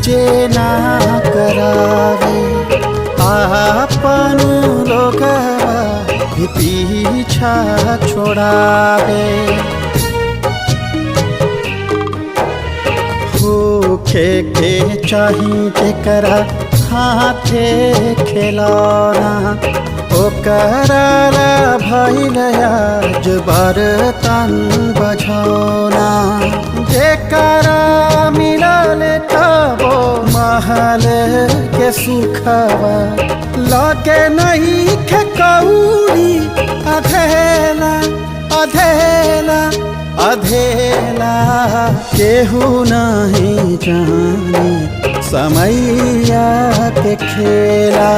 जे ना करावे आपन लोगवा भी पीछा छोड़ावे। होखे के चाही जेकरा हाथे खिलौना ओकरा भइल आज बर्तन बझौना। जेकरा मिलल तबो महल के सुखवा लगे नहीं के कौड़ी अधेला अधेला अधेला। केहू नहीं जाने समैया के खेला।